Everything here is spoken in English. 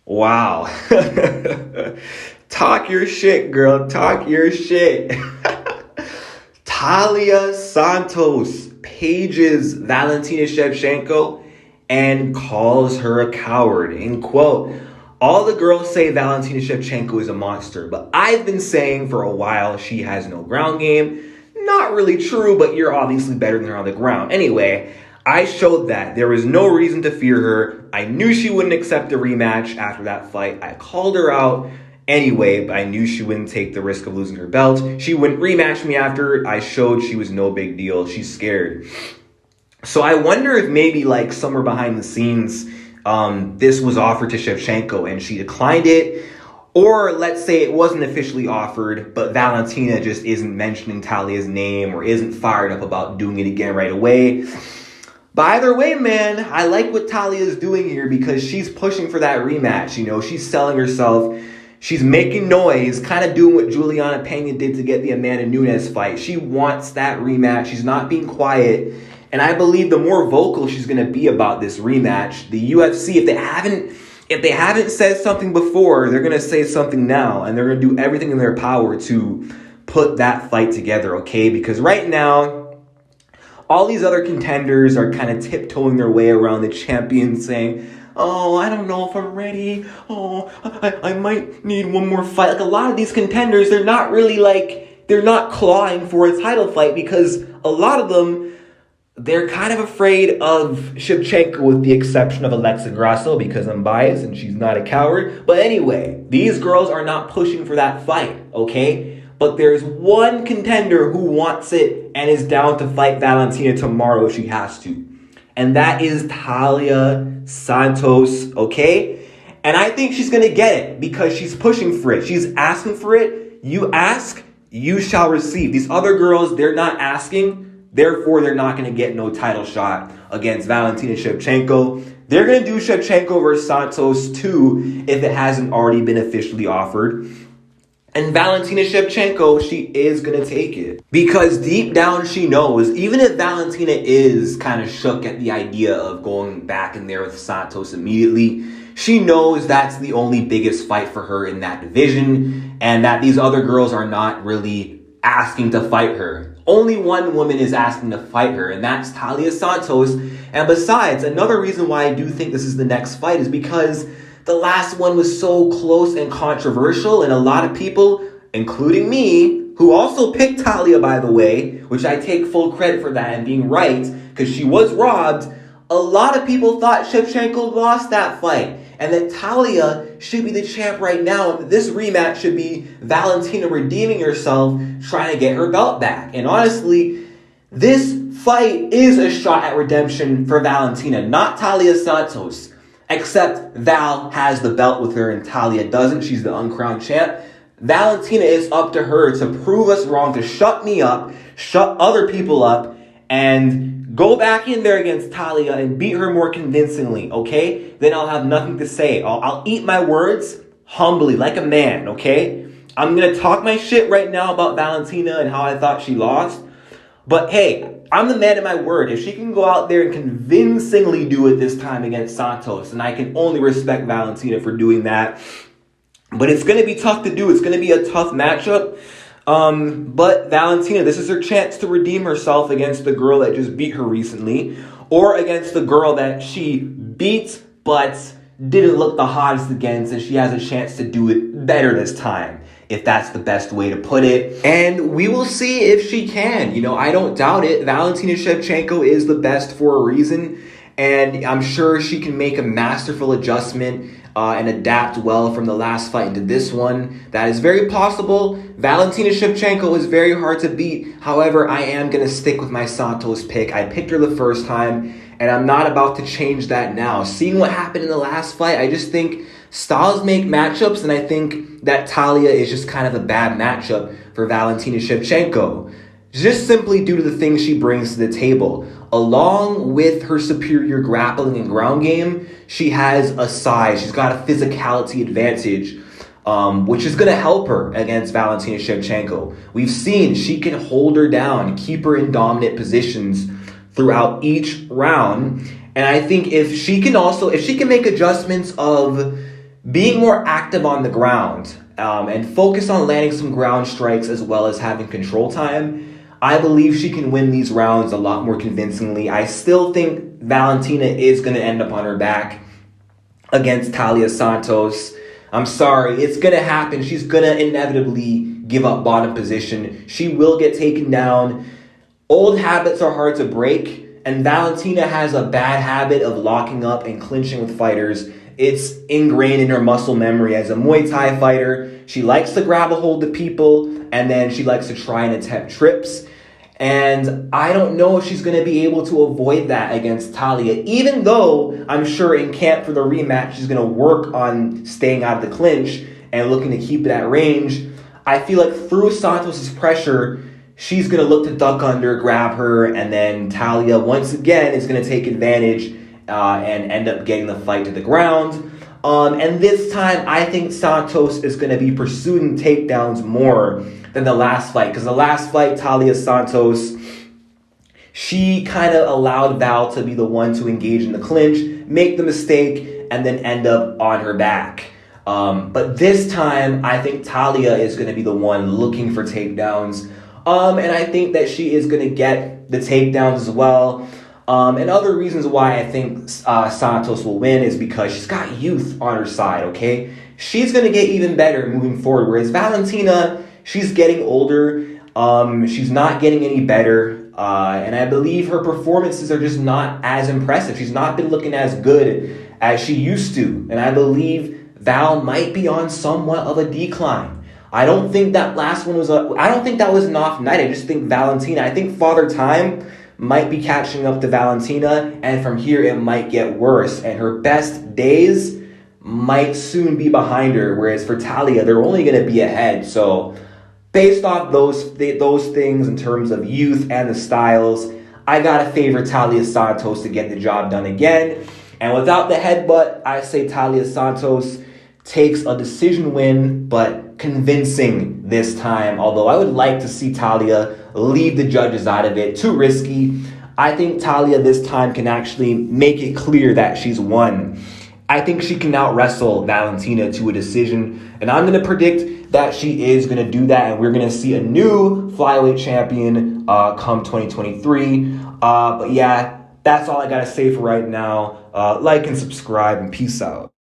Wow. Talk your shit, girl. Talk your shit. Taila Santos pages Valentina Shevchenko and calls her a coward. In quote, all the girls say Valentina Shevchenko is a monster, but I've been saying for a while she has no ground game. Not really true, but you're obviously better than her on the ground. Anyway, I showed that there was no reason to fear her. I knew she wouldn't accept a rematch after that fight. I called her out anyway, but I knew she wouldn't take the risk of losing her belt. She wouldn't rematch me after I showed she was no big deal. She's scared. So I wonder if maybe like somewhere behind the scenes, this was offered to Shevchenko and she declined it. Or let's say it wasn't officially offered, but Valentina just isn't mentioning Talia's name or isn't fired up about doing it again right away. But either way, man, I like what Talia is doing here because she's pushing for that rematch. You know, she's selling herself. She's making noise, kind of doing what Juliana Pena did to get the Amanda Nunes fight. She wants that rematch. She's not being quiet. And I believe the more vocal she's going to be about this rematch, the UFC, if they haven't said something before, they're going to say something now. And they're going to do everything in their power to put that fight together, okay? Because right now, all these other contenders are kind of tiptoeing their way around the champion saying, oh, I don't know if I'm ready. Oh, I might need one more fight. Like a lot of these contenders, they're not really they're not clawing for a title fight because a lot of them, they're kind of afraid of Shevchenko with the exception of Alexa Grasso because I'm biased and she's not a coward. But anyway, these girls are not pushing for that fight, okay? But there's one contender who wants it and is down to fight Valentina tomorrow if she has to. And that is Taila Santos, okay? And I think she's going to get it because she's pushing for it. She's asking for it. You ask, you shall receive. These other girls, they're not asking. Therefore, they're not going to get no title shot against Valentina Shevchenko. They're going to do Shevchenko versus Santos too if it hasn't already been officially offered. And Valentina Shevchenko, she is going to take it. Because deep down she knows, even if Valentina is kind of shook at the idea of going back in there with Santos immediately, she knows that's the only biggest fight for her in that division and that these other girls are not really asking to fight her. Only one woman is asking to fight her, and that's Taila Santos. And besides, another reason why I do think this is the next fight is because the last one was so close and controversial, and a lot of people, including me, who also picked Talia, by the way, which I take full credit for that and being right, because she was robbed, a lot of people thought Shevchenko lost that fight, and that Talia should be the champ right now, and this rematch should be Valentina redeeming herself, trying to get her belt back. And honestly, this fight is a shot at redemption for Valentina, not Taila Santos. Except Val has the belt with her and Talia doesn't. She's the uncrowned champ. Valentina is up to her to prove us wrong, to shut me up, shut other people up, and go back in there against Talia and beat her more convincingly, okay? Then I'll have nothing to say. I'll eat my words humbly, like a man, okay? I'm going to talk my shit right now about Valentina and how I thought she lost. But hey, I'm the man of my word. If she can go out there and convincingly do it this time against Santos, and I can only respect Valentina for doing that. But it's going to be tough to do. It's going to be a tough matchup. But Valentina, this is her chance to redeem herself against the girl that just beat her recently, or against the girl that she beat but didn't look the hottest against, and she has a chance to do it better this time, if that's the best way to put it. And we will see if she can. You know, I don't doubt it. Valentina Shevchenko is the best for a reason. And I'm sure she can make a masterful adjustment and adapt well from the last fight into this one. That is very possible. Valentina Shevchenko is very hard to beat. However, I am going to stick with my Santos pick. I picked her the first time, and I'm not about to change that now. Seeing what happened in the last fight, I just think styles make matchups, and I think that Talia is just kind of a bad matchup for Valentina Shevchenko. Just simply due to the things she brings to the table. Along with her superior grappling and ground game, she has a size. She's got a physicality advantage, which is going to help her against Valentina Shevchenko. We've seen she can hold her down, keep her in dominant positions throughout each round. And I think if she can make adjustments of being more active on the ground and focus on landing some ground strikes as well as having control time, I believe she can win these rounds a lot more convincingly. I still think Valentina is going to end up on her back against Taila Santos. I'm sorry, it's going to happen. She's going to inevitably give up bottom position. She will get taken down. Old habits are hard to break, and Valentina has a bad habit of locking up and clinching with fighters. It's ingrained in her muscle memory as a Muay Thai fighter. She likes to grab a hold of people, and then she likes to try and attempt trips. And I don't know if she's going to be able to avoid that against Taila, even though I'm sure in camp for the rematch, she's going to work on staying out of the clinch and looking to keep it at range. I feel like through Santos' pressure, she's going to look to duck under, grab her, and then Taila, once again, is going to take advantage and end up getting the fight to the ground. And this time, I think Santos is going to be pursuing takedowns more than the last fight. Because the last fight, Taila Santos, she kind of allowed Val to be the one to engage in the clinch, make the mistake, and then end up on her back. But this time, I think Taila is going to be the one looking for takedowns. And I think that she is going to get the takedowns as well. And other reasons why I think Santos will win is because she's got youth on her side, okay? She's going to get even better moving forward, whereas Valentina, she's getting older. She's not getting any better. And I believe her performances are just not as impressive. She's not been looking as good as she used to. And I believe Val might be on somewhat of a decline. I don't think that last one was I don't think that was an off night. I just think Valentina, I think Father Time might be catching up to Valentina, and from here it might get worse, and her best days might soon be behind her, whereas for Taila, they're only going to be ahead. So based off those things in terms of youth and the styles, I got to favor Taila Santos to get the job done again. And without the headbutt, I say Taila Santos takes a decision win, but convincing this time. Although I would like to see Taila leave the judges out of it. Too risky. I think Taila this time can actually make it clear that she's won. I think she can out-wrestle Valentina to a decision. And I'm going to predict that she is going to do that. And we're going to see a new flyweight champion come 2023. But yeah, that's all I got to say for right now. Like and subscribe and peace out.